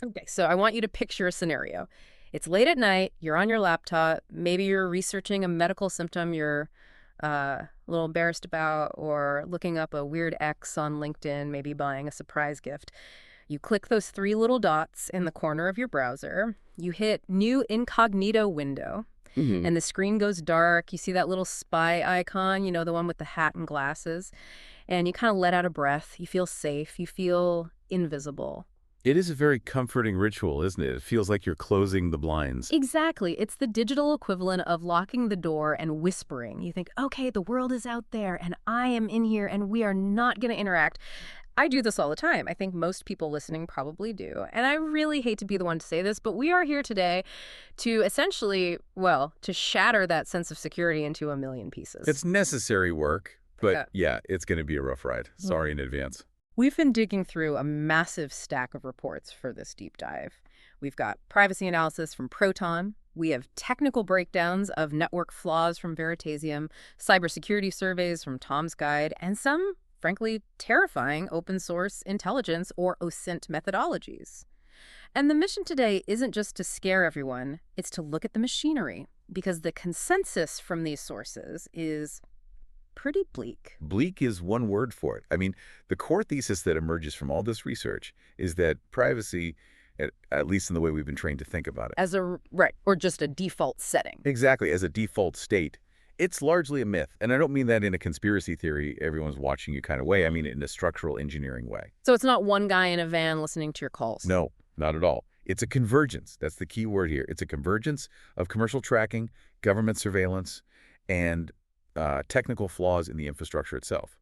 Okay, so I want you to picture a scenario. It's late at night, you're on your laptop, maybe you're researching a medical symptom you're a little embarrassed about, or looking up a weird X on LinkedIn, maybe buying a surprise gift. You click those three little dots in the corner of your browser, you hit New Incognito Window, Hmm. and the screen goes dark. You see that little spy icon, the one with the hat and glasses, and you kind of let out a breath. You feel safe, you feel invisible. It is a very comforting ritual, isn't it? It feels like you're closing the blinds. Exactly. It's the digital equivalent of locking the door and whispering. You think, okay, the world is out there and I am in here and we are not going to interact. I do this all the time. I think most people listening probably do. And I really hate to be the one to say this, but we are here today to essentially, well, to shatter that sense of security into a million pieces. It's necessary work, but Yeah. yeah, it's going to be a rough ride. Sorry in advance. We've been digging through a massive stack of reports for this deep dive. We've got privacy analysis from Proton. We have technical breakdowns of network flaws from Veritasium, cybersecurity surveys from Tom's Guide, and some, frankly, terrifying open source intelligence or OSINT methodologies. And the mission today isn't just to scare everyone, it's to look at the machinery, because the consensus from these sources is pretty bleak. Bleak is one word for it. I mean, the core thesis that emerges from all this research is that privacy, at least in the way we've been trained to think about it, Right, or just a default setting. exactly as a default state, it's largely a myth. And I don't mean that in a conspiracy theory, everyone's watching you kind of way. I mean it in a structural engineering way. So it's not one guy in a van listening to your calls. No, not at all. It's a convergence. That's the key word here. It's a convergence of commercial tracking, government surveillance, and technical flaws in the infrastructure itself.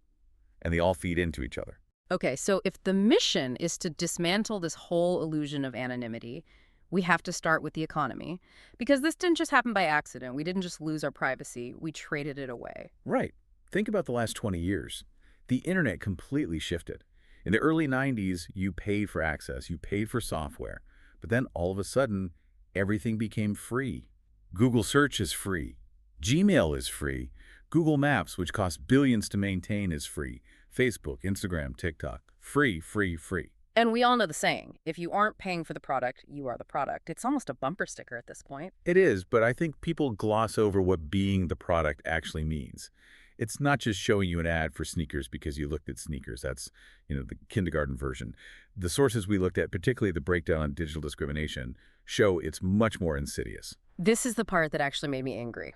And they all feed into each other. Okay, so if the mission is to dismantle this whole illusion of anonymity, we have to start with the economy. Because this didn't just happen by accident. We didn't just lose our privacy. We traded it away. Right. Think about the last 20 years. The internet completely shifted. In the early 90s, you paid for access, you paid for software. But then all of a sudden, everything became free. Google Search is free. Gmail is free. Google Maps, which costs billions to maintain, is free. Facebook, Instagram, TikTok, free, free, free. And we all know the saying, if you aren't paying for the product, you are the product. It's almost a bumper sticker at this point. It is, but I think people gloss over what being the product actually means. It's not just showing you an ad for sneakers because you looked at sneakers. That's, the kindergarten version. The sources we looked at, particularly the breakdown on digital discrimination, show it's much more insidious. This is the part that actually made me angry.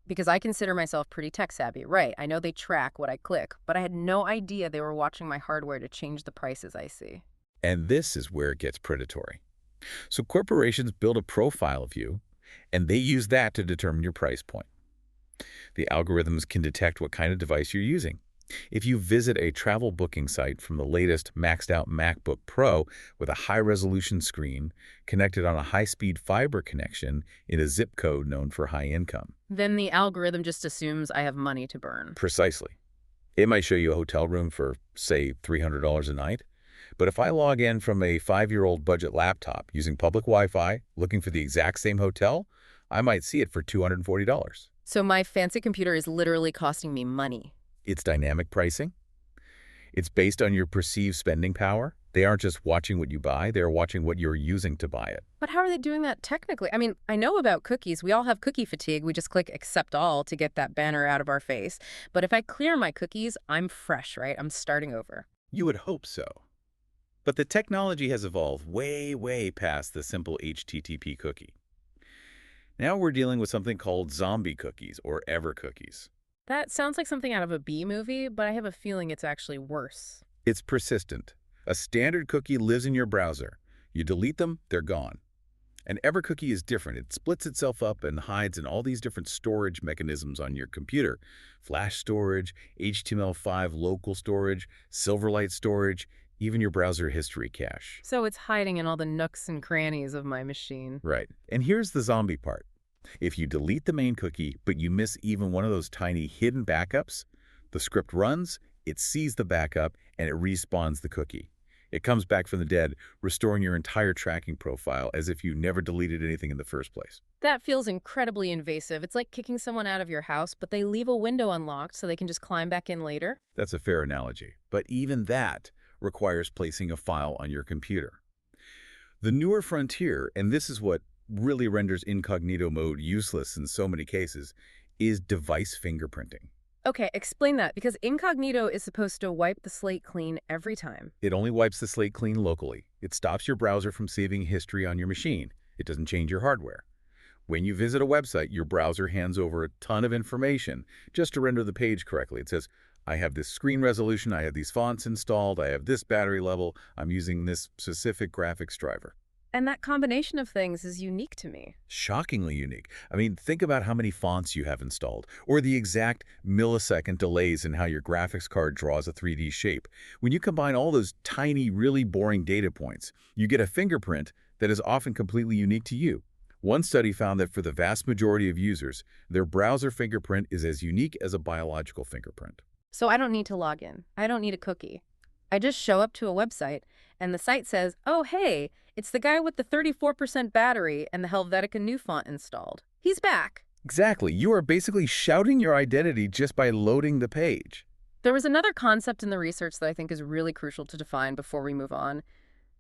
Because I consider myself pretty tech savvy. Right, I know they track what I click, but I had no idea they were watching my hardware to change the prices I see. And this is where it gets predatory. So corporations build a profile of you, and they use that to determine your price point. The algorithms can detect what kind of device you're using. If you visit a travel booking site from the latest maxed-out MacBook Pro with a high-resolution screen connected on a high-speed fiber connection in a zip code known for high income. Then the algorithm just assumes I have money to burn. Precisely. It might show you a hotel room for, say, $300 a night. But if I log in from a 5-year-old budget laptop using public Wi-Fi, looking for the exact same hotel, I might see it for $240. So my fancy computer is literally costing me money. It's dynamic pricing. It's based on your perceived spending power. They aren't just watching what you buy, they're watching what you're using to buy it. But how are they doing that technically? I mean, I know about cookies. We all have cookie fatigue. We just click accept all to get that banner out of our face. But if I clear my cookies, I'm fresh, right? I'm starting over. You would hope so. But the technology has evolved way, way past the simple HTTP cookie. Now we're dealing with something called zombie cookies or ever cookies. That sounds like something out of a B movie, but I have a feeling it's actually worse. It's persistent. A standard cookie lives in your browser. You delete them, they're gone. An EverCookie is different. It splits itself up and hides in all these different storage mechanisms on your computer. Flash storage, HTML5 local storage, Silverlight storage, even your browser history cache. So it's hiding in all the nooks and crannies of my machine. Right. And here's the zombie part. If you delete the main cookie, but you miss even one of those tiny hidden backups, the script runs, it sees the backup, and it respawns the cookie. It comes back from the dead, restoring your entire tracking profile as if you never deleted anything in the first place. That feels incredibly invasive. It's like kicking someone out of your house, but they leave a window unlocked so they can just climb back in later. That's a fair analogy. But even that requires placing a file on your computer. The newer frontier, and this is what really renders incognito mode useless in so many cases, is device fingerprinting. Okay, explain that, because incognito is supposed to wipe the slate clean every time. It only wipes the slate clean locally. It stops your browser from saving history on your machine. It doesn't change your hardware. When you visit a website, your browser hands over a ton of information just to render the page correctly. It says, I have this screen resolution, I have these fonts installed, I have this battery level, I'm using this specific graphics driver. And that combination of things is unique to me. Shockingly unique. I mean, think about how many fonts you have installed, or the exact millisecond delays in how your graphics card draws a 3D shape. When you combine all those tiny, really boring data points, you get a fingerprint that is often completely unique to you. One study found that for the vast majority of users, their browser fingerprint is as unique as a biological fingerprint. So I don't need to log in. I don't need a cookie. I just show up to a website, and the site says, oh, hey, it's the guy with the 34% battery and the Helvetica new font installed. He's back. Exactly. You are basically shouting your identity just by loading the page. There was another concept in the research that I think is really crucial to define before we move on: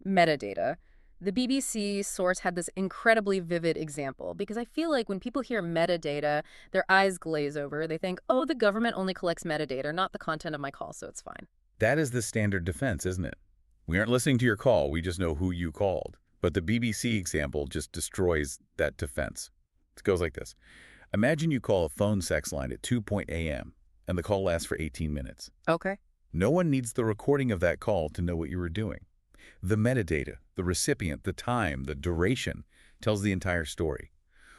metadata. The BBC source had this incredibly vivid example, because I feel like when people hear metadata, their eyes glaze over. They think, oh, the government only collects metadata, not the content of my call, so it's fine. That is the standard defense, isn't it? We aren't listening to your call, we just know who you called. But the BBC example just destroys that defense. It goes like this. Imagine you call a phone sex line at 2 a.m. and the call lasts for 18 minutes. Okay. No one needs the recording of that call to know what you were doing. The metadata, the recipient, the time, the duration, tells the entire story.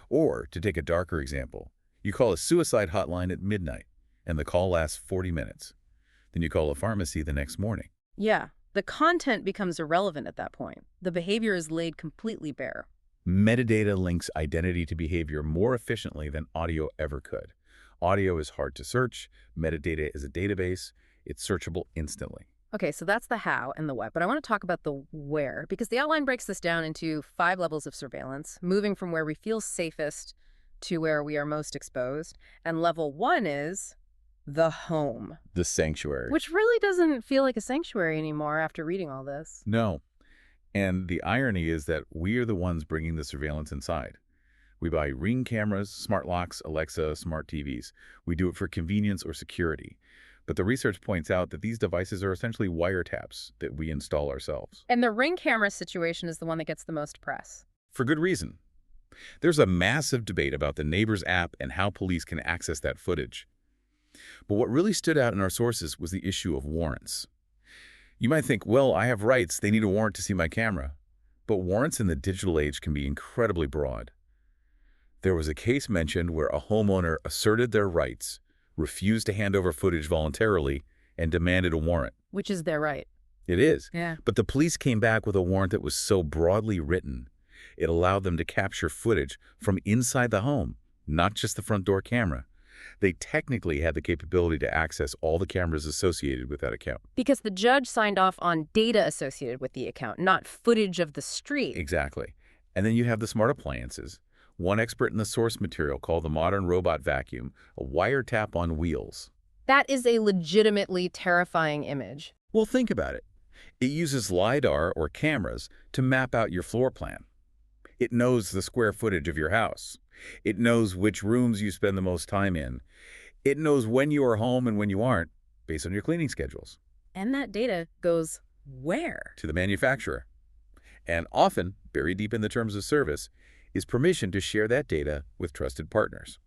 Or, to take a darker example, you call a suicide hotline at midnight, and the call lasts 40 minutes. Then you call a pharmacy the next morning. Yeah, the content becomes irrelevant at that point. The behavior is laid completely bare. Metadata links identity to behavior more efficiently than audio ever could. Audio is hard to search. Metadata is a database. It's searchable instantly. Okay, so that's the how and the what, but I want to talk about the where, because the outline breaks this down into 5 levels of surveillance, moving from where we feel safest to where we are most exposed. And level 1 is the home, The sanctuary. which really doesn't feel like a sanctuary anymore after reading all this. No. And the irony is that we are the ones bringing the surveillance inside. We buy Ring cameras, smart locks, Alexa, smart TVs. We do it for convenience or security. But the research points out that these devices are essentially wiretaps that we install ourselves. And the Ring camera situation is the one that gets the most press. For good reason. There's a massive debate about the Neighbors app and how police can access that footage. But what really stood out in our sources was the issue of warrants. You might think, well, I have rights, they need a warrant to see my camera. But warrants in the digital age can be incredibly broad. There was a case mentioned where a homeowner asserted their rights, refused to hand over footage voluntarily, and demanded a warrant. Which is their right. It is. Yeah. But the police came back with a warrant that was so broadly written, it allowed them to capture footage from inside the home, not just the front door camera. They technically had the capability to access all the cameras associated with that account. Because the judge signed off on data associated with the account, not footage of the street. Exactly. And then you have the smart appliances. One expert in the source material called the modern robot vacuum a wiretap on wheels. That is a legitimately terrifying image. Well, think about it. It uses LiDAR or cameras to map out your floor plan. It knows the square footage of your house. It knows which rooms you spend the most time in. It knows when you are home and when you aren't, based on your cleaning schedules. And that data goes where? To the manufacturer. And often, buried deep in the terms of service, is permission to share that data with trusted partners.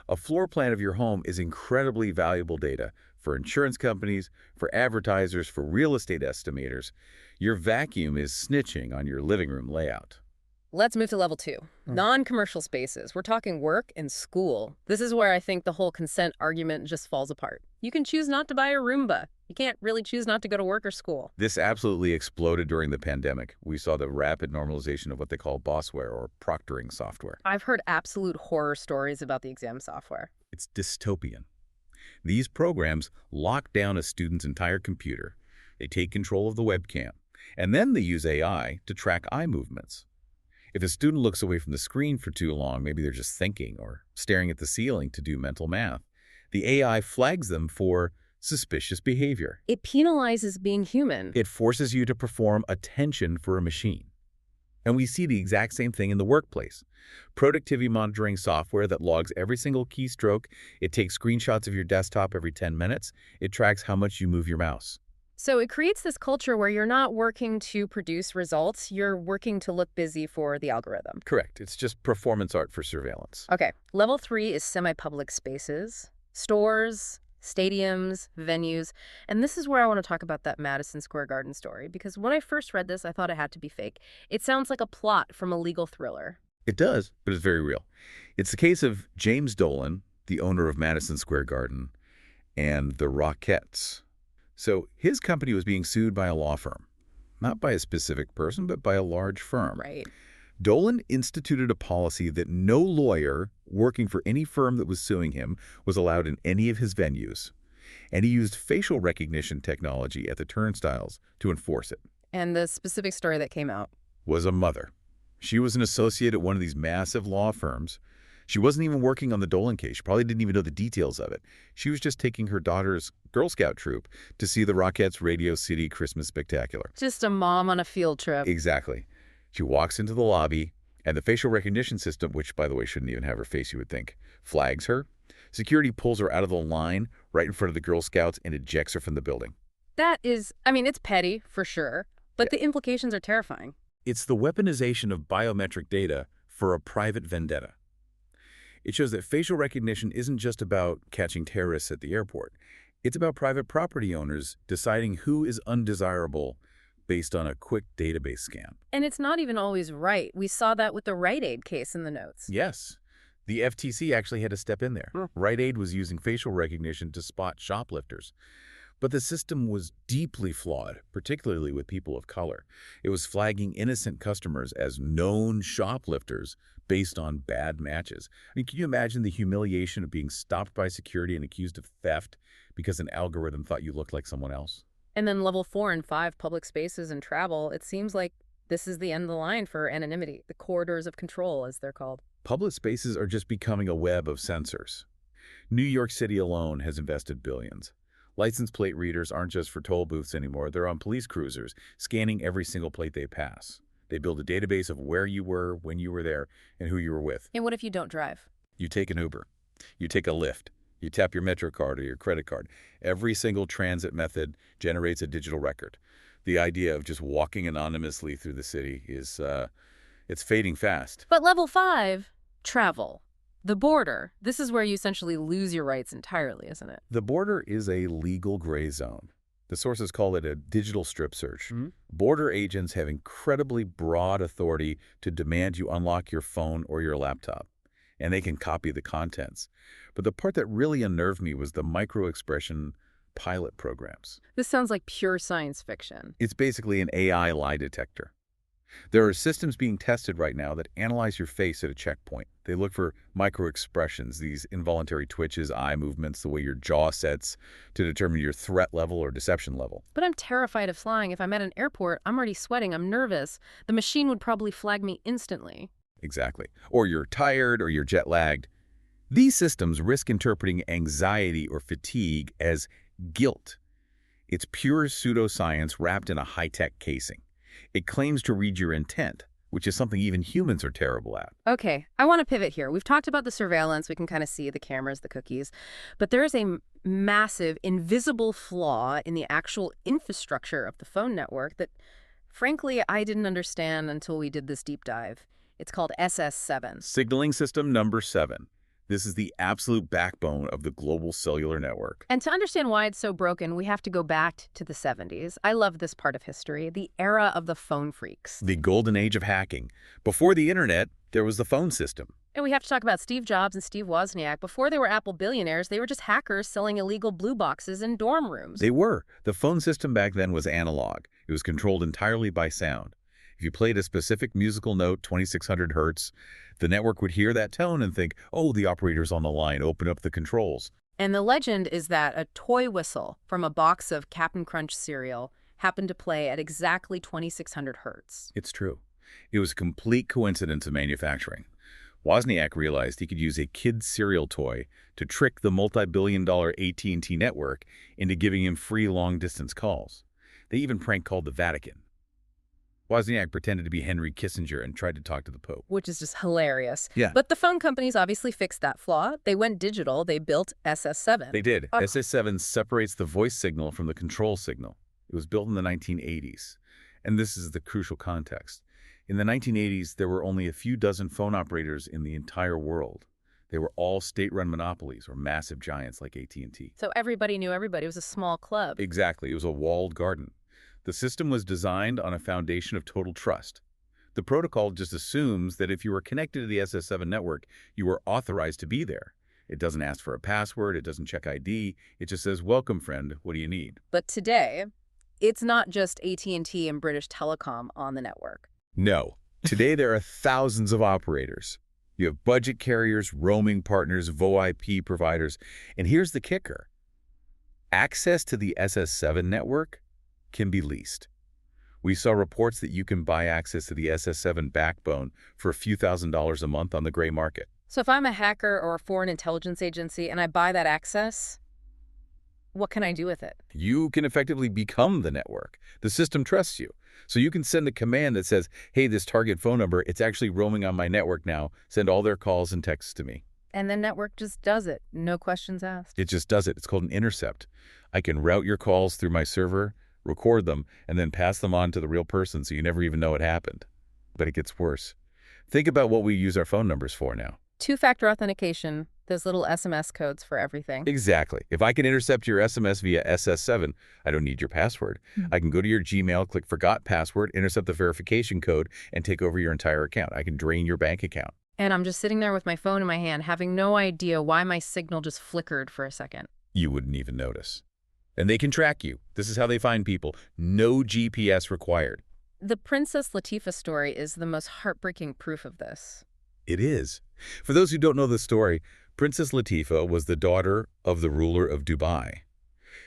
A floor plan of your home is incredibly valuable data for insurance companies, for advertisers, for real estate estimators. Your vacuum is snitching on your living room layout. Let's move to level 2. Non-commercial spaces. We're talking work and school. This is where I think the whole consent argument just falls apart. You can choose not to buy a Roomba. You can't really choose not to go to work or school. This absolutely exploded during the pandemic. We saw the rapid normalization of what they call bossware or proctoring software. I've heard absolute horror stories about the exam software. It's dystopian. These programs lock down a student's entire computer. They take control of the webcam, and then they use AI to track eye movements. If a student looks away from the screen for too long, maybe they're just thinking or staring at the ceiling to do mental math, the AI flags them for suspicious behavior. It penalizes being human. It forces you to perform attention for a machine. And we see the exact same thing in the workplace. Productivity monitoring software that logs every single keystroke. It takes screenshots of your desktop every 10 minutes. It tracks how much you move your mouse. So it creates this culture where you're not working to produce results, you're working to look busy for the algorithm. Correct. It's just performance art for surveillance. Okay, level 3 is semi-public spaces, stores, stadiums, venues, and this is where I want to talk about that Madison Square Garden story, because when I first read this, I thought it had to be fake. It sounds like a plot from a legal thriller. It does, but it's very real. It's the case of James Dolan, the owner of Madison Square Garden, and the Rockettes. So his company was being sued by a law firm. Not by a specific person, but by a large firm. Right. Dolan instituted a policy that no lawyer working for any firm that was suing him was allowed in any of his venues. And he used facial recognition technology at the turnstiles to enforce it. And the specific story that came out. Was a mother. She was an associate at one of these massive law firms. She wasn't even working on the Dolan case. She probably didn't even know the details of it. She was just taking her daughter's Girl Scout troop to see the Rockettes' Radio City Christmas Spectacular. Just a mom on a field trip. Exactly. She walks into the lobby, and the facial recognition system, which, by the way, shouldn't even have her face, you would think, flags her. Security pulls her out of the line right in front of the Girl Scouts and ejects her from the building. That is, I mean, it's petty, for sure, but Yeah. the implications are terrifying. It's the weaponization of biometric data for a private vendetta. It shows that facial recognition isn't just about catching terrorists at the airport. It's about private property owners deciding who is undesirable based on a quick database scan. And it's not even always right. We saw that with the Rite Aid case in the notes. Yes, the FTC actually had to step in there. Hmm. Rite Aid was using facial recognition to spot shoplifters. But the system was deeply flawed, particularly with people of color. It was flagging innocent customers as known shoplifters based on bad matches. I mean, can you imagine the humiliation of being stopped by security and accused of theft because an algorithm thought you looked like someone else? And then level 4 and 5, public spaces and travel, it seems like this is the end of the line for anonymity, the corridors of control, as they're called. Public spaces are just becoming a web of sensors. New York City alone has invested billions. License plate readers aren't just for toll booths anymore. They're on police cruisers, scanning every single plate they pass. They build a database of where you were, when you were there, and who you were with. And what if you don't drive? You take an Uber. You take a Lyft. You tap your Metro card or your credit card. Every single transit method generates a digital record. The idea of just walking anonymously through the city is, it's fading fast. But level 5, travel. The border. This is where you essentially lose your rights entirely, isn't it? The border is a legal gray zone. The sources call it a digital strip search. Mm-hmm. Border agents have incredibly broad authority to demand you unlock your phone or your laptop, and they can copy the contents. But the part that really unnerved me was the micro-expression pilot programs. This sounds like pure science fiction. It's basically an AI lie detector. There are systems being tested right now that analyze your face at a checkpoint. They look for micro-expressions, these involuntary twitches, eye movements, the way your jaw sets to determine your threat level or deception level. But I'm terrified of flying. If I'm at an airport, I'm already sweating, I'm nervous. The machine would probably flag me instantly. Exactly. Or you're tired or you're jet-lagged. These systems risk interpreting anxiety or fatigue as guilt. It's pure pseudoscience wrapped in a high-tech casing. It claims to read your intent, which is something even humans are terrible at. Okay, I want to pivot here. We've talked about the surveillance. We can kind of see the cameras, the cookies. But there is a massive, invisible flaw in the actual infrastructure of the phone network that, frankly, I didn't understand until we did this deep dive. It's called SS7. Signaling system number 7. This is the absolute backbone of the global cellular network. And to understand why it's so broken, we have to go back to the 70s. I love this part of history, the era of the phone freaks. The golden age of hacking. Before the internet, there was the phone system. And we have to talk about Steve Jobs and Steve Wozniak. Before they were Apple billionaires, they were just hackers selling illegal blue boxes in dorm rooms. They were. The phone system back then was analog. It was controlled entirely by sound. If you played a specific musical note, 2600 hertz, the network would hear that tone and think, oh, the operator's on the line, open up the controls. And the legend is that a toy whistle from a box of Cap'n Crunch cereal happened to play at exactly 2600 hertz. It's true. It was a complete coincidence of manufacturing. Wozniak realized he could use a kid's cereal toy to trick the multi-billion-dollar AT&T network into giving him free long-distance calls. They even prank called the Vatican. Wozniak pretended to be Henry Kissinger and tried to talk to the Pope. Which is just hilarious. Yeah. But the phone companies obviously fixed that flaw. They went digital. They built SS7. They did. Ugh. SS7 separates the voice signal from the control signal. It was built in the 1980s. And this is the crucial context. In the 1980s, there were only a few dozen phone operators in the entire world. They were all state-run monopolies or massive giants like AT&T. So everybody knew everybody. It was a small club. Exactly. It was a walled garden. The system was designed on a foundation of total trust. The protocol just assumes that if you were connected to the SS7 network, you were authorized to be there. It doesn't ask for a password. It doesn't check ID. It just says, welcome, friend. What do you need? But today, it's not just AT&T and British Telecom on the network. No. Today, there are thousands of operators. You have budget carriers, roaming partners, VoIP providers. And here's the kicker. Access to the SS7 network can be leased. We saw reports that you can buy access to the SS7 backbone for a few $1,000s a month on the gray market. So if I'm a hacker or a foreign intelligence agency and I buy that access, what can I do with it? You can effectively become the network. The system trusts you. So you can send a command that says, hey, this target phone number, it's actually roaming on my network now. Send all their calls and texts to me. And the network just does it. No questions asked. It just does it. It's called an intercept. I can route your calls through my server, record them, and then pass them on to the real person so you never even know it happened. But it gets worse. Think about what we use our phone numbers for now. Two-factor authentication, those little SMS codes for everything. Exactly. If I can intercept your SMS via SS7, I don't need your password. I can go to your Gmail, click Forgot Password, intercept the verification code, and take over your entire account. I can drain your bank account. And I'm just sitting there with my phone in my hand, having no idea why my signal just flickered for a second. You wouldn't even notice. And they can track you. This is how they find people. No GPS required. The Princess Latifah story is the most heartbreaking proof of this. It is. For those who don't know the story, Princess Latifah was the daughter of the ruler of Dubai.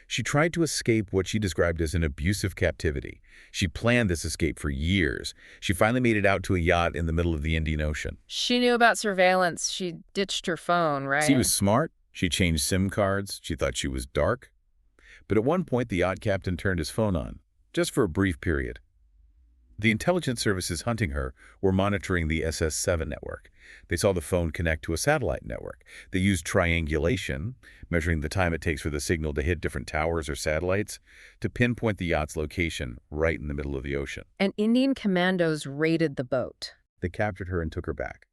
She tried to escape what she described as an abusive captivity. She planned this escape for years. She finally made it out to a yacht in the middle of the Indian Ocean. She knew about surveillance. She ditched her phone, right? She was smart. She changed SIM cards. She thought she was dark. But at one point, the yacht captain turned his phone on, just for a brief period. The intelligence services hunting her were monitoring the SS7 network. They saw the phone connect to a satellite network. They used triangulation, measuring the time it takes for the signal to hit different towers or satellites, to pinpoint the yacht's location right in the middle of the ocean. And Indian commandos raided the boat. They captured her and took her back.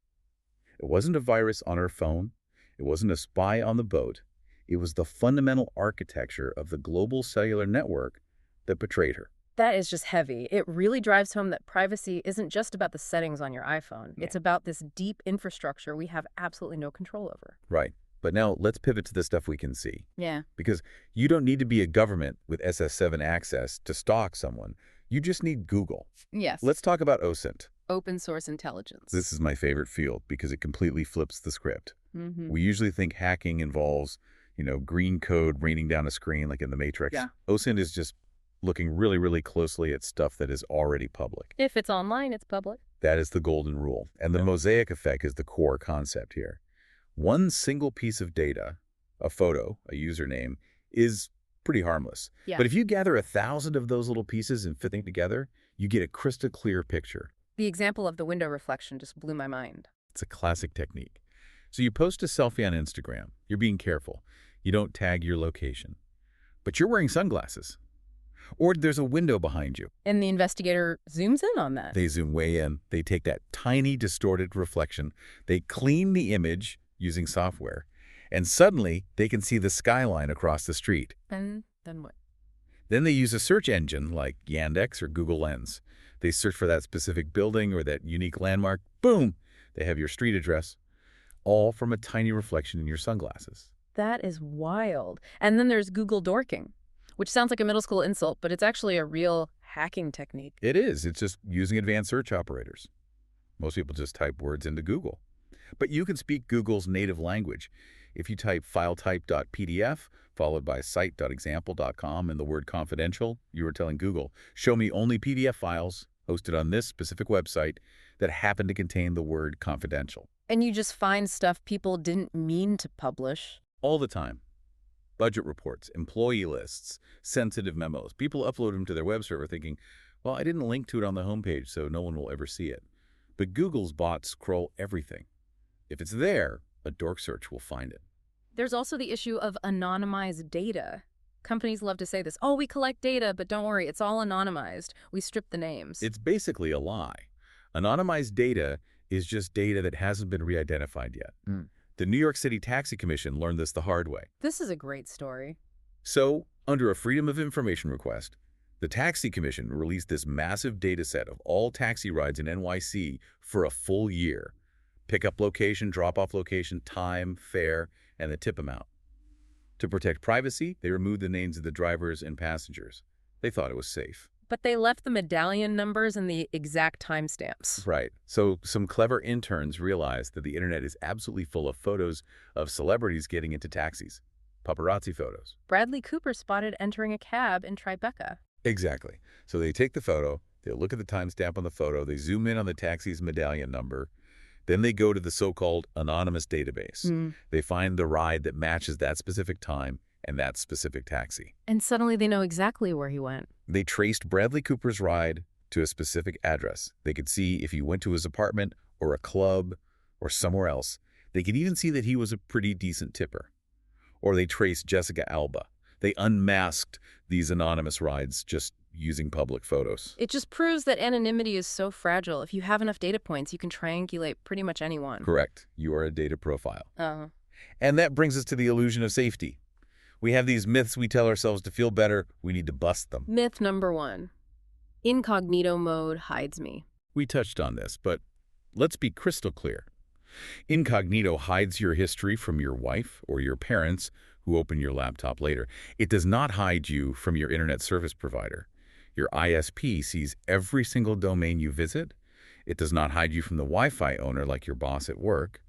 It wasn't a virus on her phone. It wasn't a spy on the boat. It was the fundamental architecture of the global cellular network that betrayed her. That is just heavy. It really drives home that privacy isn't just about the settings on your iPhone. Yeah. It's about this deep infrastructure we have absolutely no control over. Right. But now let's pivot to the stuff we can see. Yeah. Because you don't need to be a government with SS7 access to stalk someone. You just need Google. Yes. Let's talk about OSINT. Open source intelligence. This is my favorite field because it completely flips the script. Mm-hmm. We usually think hacking involves, green code raining down a screen like in The Matrix. Yeah. OSINT is just looking really, really closely at stuff that is already public. If it's online, it's public. That is the golden rule. And the mosaic effect is the core concept here. One single piece of data, a photo, a username, is pretty harmless. Yeah. But if you gather 1,000 of those little pieces and fit them together, you get a crystal clear picture. The example of the window reflection just blew my mind. It's a classic technique. So you post a selfie on Instagram. You're being careful. You don't tag your location. But you're wearing sunglasses. Or there's a window behind you. And the investigator zooms in on that. They zoom way in. They take that tiny distorted reflection. They clean the image using software. And suddenly, they can see the skyline across the street. And then what? Then they use a search engine like Yandex or Google Lens. They search for that specific building or that unique landmark. Boom! They have your street address, all from a tiny reflection in your sunglasses. That is wild. And then there's Google dorking, which sounds like a middle school insult, but it's actually a real hacking technique. It is. It's just using advanced search operators. Most people just type words into Google. But you can speak Google's native language. If you type filetype.pdf, followed by site.example.com and the word confidential, you are telling Google, show me only PDF files hosted on this specific website that happen to contain the word confidential. And you just find stuff people didn't mean to publish. All the time. Budget reports, employee lists, sensitive memos. People upload them to their web server thinking, Well, I didn't link to it on the homepage, so no one will ever see it. But Google's bots scroll everything. If it's there, a dork search will find it. There's also the issue of anonymized data. Companies love to say this, oh, we collect data, but don't worry, it's all anonymized. We strip the names. It's basically a lie. Anonymized data is just data that hasn't been re-identified yet. The New York City Taxi Commission learned this the hard way. This is a great story. So, under a Freedom of Information request, the Taxi Commission released this massive data set of all taxi rides in NYC for a full year. Pickup location, drop-off location, time, fare, and the tip amount. To protect privacy, they removed the names of the drivers and passengers. They thought it was safe. But they left the medallion numbers and the exact timestamps. Right. So some clever interns realized that the internet is absolutely full of photos of celebrities getting into taxis. Paparazzi photos. Bradley Cooper spotted entering a cab in Tribeca. Exactly. So they take the photo, they look at the timestamp on the photo, they zoom in on the taxi's medallion number, then they go to the so-called anonymous database. They find the ride that matches that specific time and that specific taxi. And suddenly they know exactly where he went. They traced Bradley Cooper's ride to a specific address. They could see if he went to his apartment or a club or somewhere else. They could even see that he was a pretty decent tipper. Or they traced Jessica Alba. They unmasked these anonymous rides just using public photos. It just proves that anonymity is so fragile. If you have enough data points, you can triangulate pretty much anyone. Correct. You are a data profile. Uh-huh. And that brings us to the illusion of safety. We have these myths we tell ourselves to feel better. We need to bust them. Myth number 1. Incognito mode hides me. We touched on this, but let's be crystal clear. Incognito hides your history from your wife or your parents who open your laptop later. It does not hide you from your internet service provider. Your ISP sees every single domain you visit. It does not hide you from the Wi-Fi owner like your boss at work.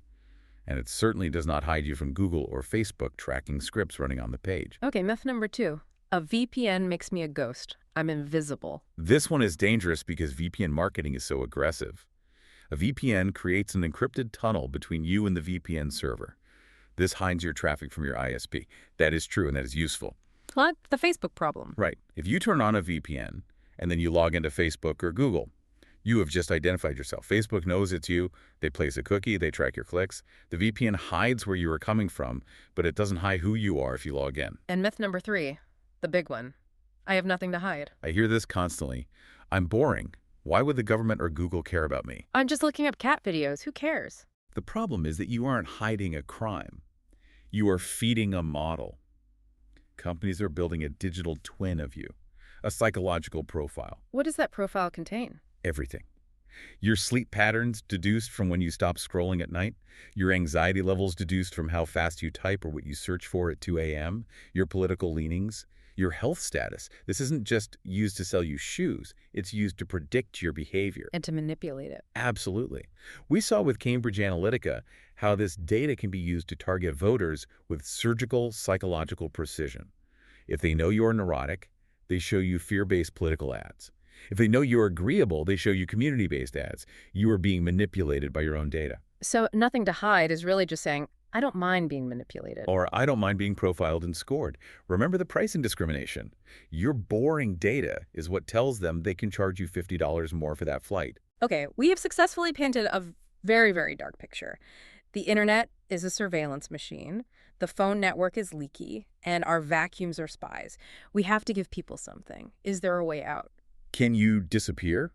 And it certainly does not hide you from Google or Facebook tracking scripts running on the page. Okay, myth number 2. A VPN makes me a ghost. I'm invisible. This one is dangerous because VPN marketing is so aggressive. A VPN creates an encrypted tunnel between you and the VPN server. This hides your traffic from your ISP. That is true and that is useful. Like the Facebook problem. Right. If you turn on a VPN and then you log into Facebook or Google, you have just identified yourself. Facebook knows it's you. They place a cookie. They track your clicks. The VPN hides where you are coming from, but it doesn't hide who you are if you log in. And myth number 3, the big one. I have nothing to hide. I hear this constantly. I'm boring. Why would the government or Google care about me? I'm just looking up cat videos. Who cares? The problem is that you aren't hiding a crime. You are feeding a model. Companies are building a digital twin of you, a psychological profile. What does that profile contain? Everything. Your sleep patterns deduced from when you stop scrolling at night, your anxiety levels deduced from how fast you type or what you search for at 2 a.m., your political leanings, your health status. This isn't just used to sell you shoes. It's used to predict your behavior. And to manipulate it. Absolutely. We saw with Cambridge Analytica how this data can be used to target voters with surgical psychological precision. If they know you're neurotic, they show you fear-based political ads. If they know you're agreeable, they show you community-based ads. You are being manipulated by your own data. So nothing to hide is really just saying, I don't mind being manipulated. Or I don't mind being profiled and scored. Remember the pricing discrimination. Your boring data is what tells them they can charge you $50 more for that flight. Okay, we have successfully painted a very, very dark picture. The internet is a surveillance machine. The phone network is leaky, and our vacuums are spies. We have to give people something. Is there a way out? Can you disappear?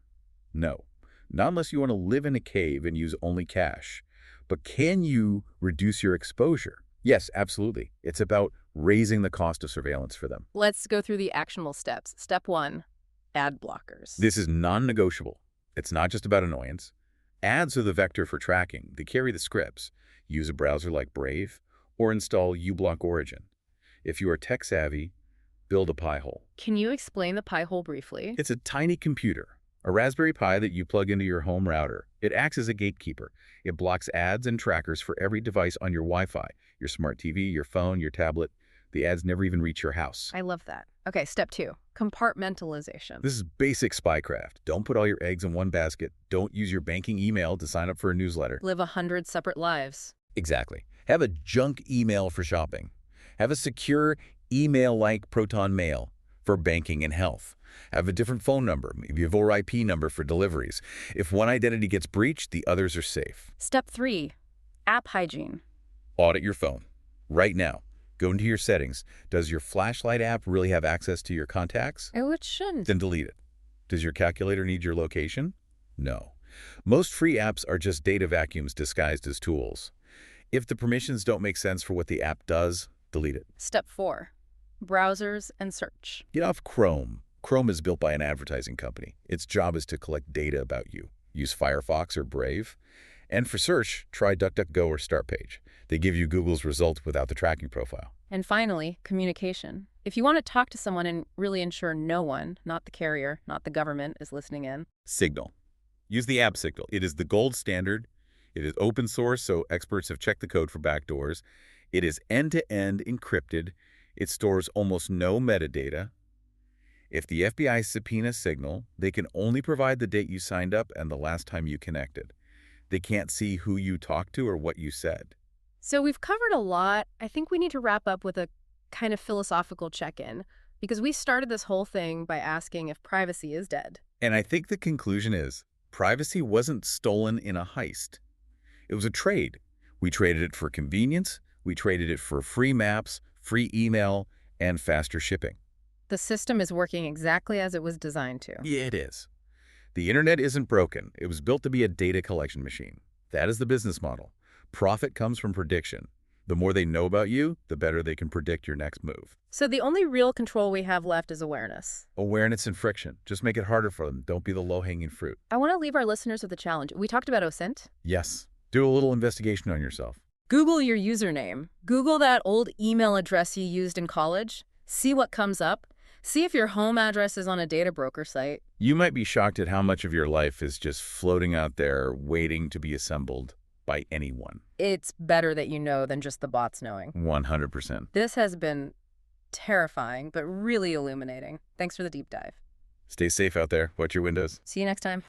No. Not unless you want to live in a cave and use only cash. But can you reduce your exposure? Yes, absolutely. It's about raising the cost of surveillance for them. Let's go through the actionable steps. Step 1, ad blockers. This is non-negotiable. It's not just about annoyance. Ads are the vector for tracking. They carry the scripts. Use a browser like Brave or install uBlock Origin. If you are tech-savvy, build a Pi-hole. Can you explain the Pi-hole briefly? It's a tiny computer, a Raspberry Pi that you plug into your home router. It acts as a gatekeeper. It blocks ads and trackers for every device on your Wi-Fi, your smart TV, your phone, your tablet. The ads never even reach your house. I love that. Okay, step 2, compartmentalization. This is basic spycraft. Don't put all your eggs in one basket. Don't use your banking email to sign up for a newsletter. Live 100 separate lives. Exactly. Have a junk email for shopping. Have a secure email like Proton Mail for banking and health. Have a different phone number, maybe a VoR IP number for deliveries. If one identity gets breached, the others are safe. Step 3. App hygiene. Audit your phone. Right now, go into your settings. Does your flashlight app really have access to your contacts? Oh, it shouldn't. Then delete it. Does your calculator need your location? No. Most free apps are just data vacuums disguised as tools. If the permissions don't make sense for what the app does, delete it. Step 4. Browsers and search. Get off Chrome. Chrome is built by an advertising company. Its job is to collect data about you. Use Firefox or Brave. And for search, try DuckDuckGo or Startpage. They give you Google's results without the tracking profile. And finally, communication. If you want to talk to someone and really ensure no one, not the carrier, not the government, is listening in. Signal. Use the app Signal. It is the gold standard. It is open source, so experts have checked the code for backdoors. It is end-to-end encrypted. It stores almost no metadata. If the FBI subpoena Signal, they can only provide the date you signed up and the last time you connected. They can't see who you talked to or what you said. So we've covered a lot. I think we need to wrap up with a kind of philosophical check-in, because we started this whole thing by asking if privacy is dead. And I think the conclusion is, privacy wasn't stolen in a heist. It was a trade. We traded it for convenience, we traded it for free maps, free email, and faster shipping. The system is working exactly as it was designed to. Yeah, it is. The internet isn't broken. It was built to be a data collection machine. That is the business model. Profit comes from prediction. The more they know about you, the better they can predict your next move. So the only real control we have left is awareness. Awareness and friction. Just make it harder for them. Don't be the low-hanging fruit. I want to leave our listeners with a challenge. We talked about OSINT. Yes. Do a little investigation on yourself. Google your username. Google that old email address you used in college. See what comes up. See if your home address is on a data broker site. You might be shocked at how much of your life is just floating out there waiting to be assembled by anyone. It's better that you know than just the bots knowing. 100%. This has been terrifying, but really illuminating. Thanks for the deep dive. Stay safe out there. Watch your windows. See you next time.